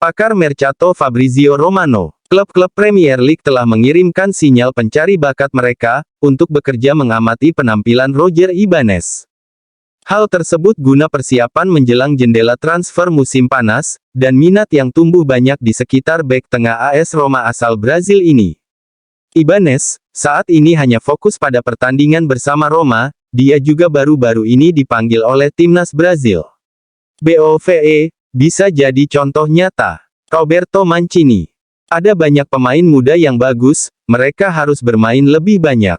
Pakar Mercato Fabrizio Romano, klub-klub Premier League telah mengirimkan sinyal pencari bakat mereka untuk bekerja mengamati penampilan Roger Ibanez. Hal tersebut guna persiapan menjelang jendela transfer musim panas, dan minat yang tumbuh banyak di sekitar bek tengah AS Roma asal Brazil ini. Ibanez, saat ini hanya fokus pada pertandingan bersama Roma, dia juga baru-baru ini dipanggil oleh timnas Brazil. BOVE, bisa jadi contoh nyata. Roberto Mancini. Ada banyak pemain muda yang bagus, mereka harus bermain lebih banyak.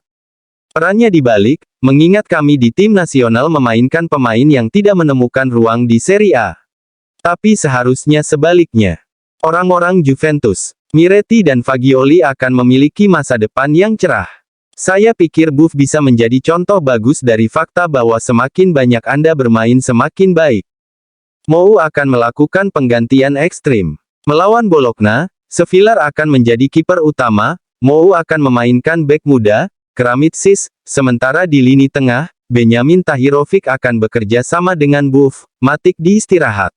Perannya dibalik, mengingat kami di tim nasional memainkan pemain yang tidak menemukan ruang di Serie A. Tapi seharusnya sebaliknya. Orang-orang Juventus, Miretti dan Fagioli akan memiliki masa depan yang cerah. Saya pikir Buff bisa menjadi contoh bagus dari fakta bahwa semakin banyak Anda bermain semakin baik. Mou akan melakukan penggantian ekstrim. Melawan Bologna, Sevillar akan menjadi kiper utama, Mou akan memainkan bek muda, Kramitsky, sementara di lini tengah, Benjamin Tahirovic akan bekerja sama dengan Buff, Matic diistirahat.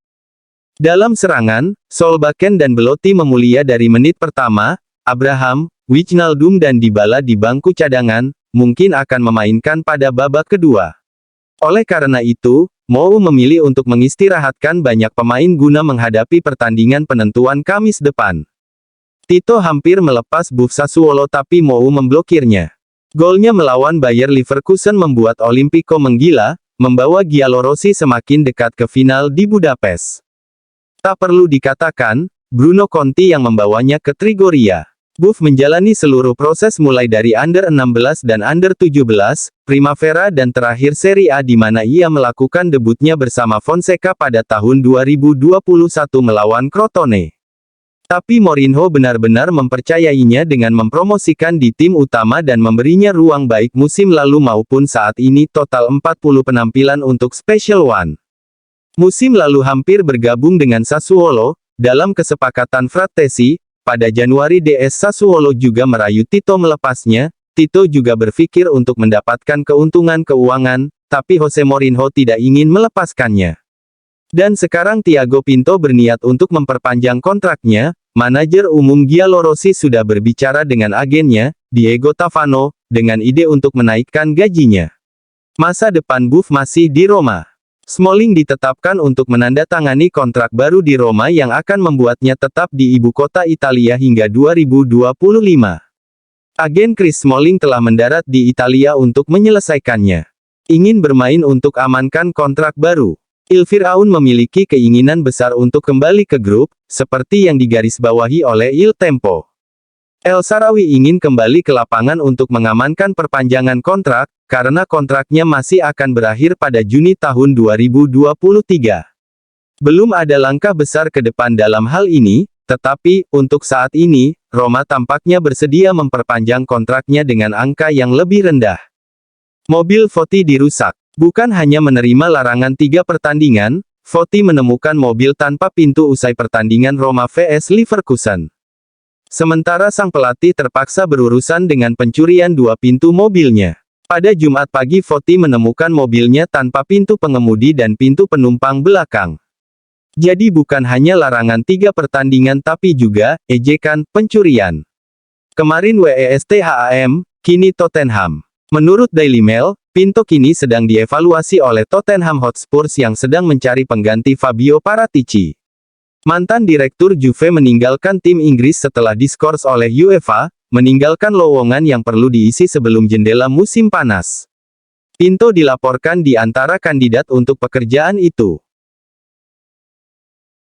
Dalam serangan, Solbakken dan Belotti memulia dari menit pertama, Abraham, Wijnaldum dan Dybala di bangku cadangan, mungkin akan memainkan pada babak kedua. Oleh karena itu, Mou memilih untuk mengistirahatkan banyak pemain guna menghadapi pertandingan penentuan Kamis depan. Tito hampir melepas Buff Sassuolo tapi Mou memblokirnya. Golnya melawan Bayer Leverkusen membuat Olimpico menggila, membawa Giallorossi semakin dekat ke final di Budapest. Tak perlu dikatakan, Bruno Conti yang membawanya ke Trigoria. Buff menjalani seluruh proses mulai dari Under 16 dan Under 17, Primavera dan terakhir Serie A di mana ia melakukan debutnya bersama Fonseca pada tahun 2021 melawan Crotone. Tapi Mourinho benar-benar mempercayainya dengan mempromosikan di tim utama dan memberinya ruang baik musim lalu maupun saat ini total 40 penampilan untuk Special One. Musim lalu hampir bergabung dengan Sassuolo, dalam kesepakatan Fratesi. Pada Januari DS Sassuolo juga merayu Tito melepasnya. Tito juga berpikir untuk mendapatkan keuntungan keuangan, tapi Jose Mourinho tidak ingin melepaskannya. Dan sekarang Thiago Pinto berniat untuk memperpanjang kontraknya. Manajer umum Giallorossi sudah berbicara dengan agennya, Diego Tavano, dengan ide untuk menaikkan gajinya. Masa depan Buff masih di Roma. Smalling ditetapkan untuk menandatangani kontrak baru di Roma yang akan membuatnya tetap di ibu kota Italia hingga 2025. Agen Chris Smalling telah mendarat di Italia untuk menyelesaikannya. Ingin bermain untuk amankan kontrak baru. Il Firaun memiliki keinginan besar untuk kembali ke grup, seperti yang digarisbawahi oleh Il Tempo. El Shaarawy ingin kembali ke lapangan untuk mengamankan perpanjangan kontrak, karena kontraknya masih akan berakhir pada Juni tahun 2023. Belum ada langkah besar ke depan dalam hal ini, tetapi, untuk saat ini, Roma tampaknya bersedia memperpanjang kontraknya dengan angka yang lebih rendah. Mobil Votti dirusak. Bukan hanya menerima larangan 3 pertandingan, Votti menemukan mobil tanpa pintu usai pertandingan Roma vs Leverkusen. Sementara sang pelatih terpaksa berurusan dengan pencurian 2 pintu mobilnya. Pada Jumat pagi Votti menemukan mobilnya tanpa pintu pengemudi dan pintu penumpang belakang. Jadi bukan hanya larangan 3 pertandingan tapi juga, ejekan, pencurian. Kemarin West Ham, kini Tottenham. Menurut Daily Mail, Pinto kini sedang dievaluasi oleh Tottenham Hotspur yang sedang mencari pengganti Fabio Paratici. Mantan direktur Juve meninggalkan tim Inggris setelah diskors oleh UEFA, meninggalkan lowongan yang perlu diisi sebelum jendela musim panas. Pinto dilaporkan di antara kandidat untuk pekerjaan itu.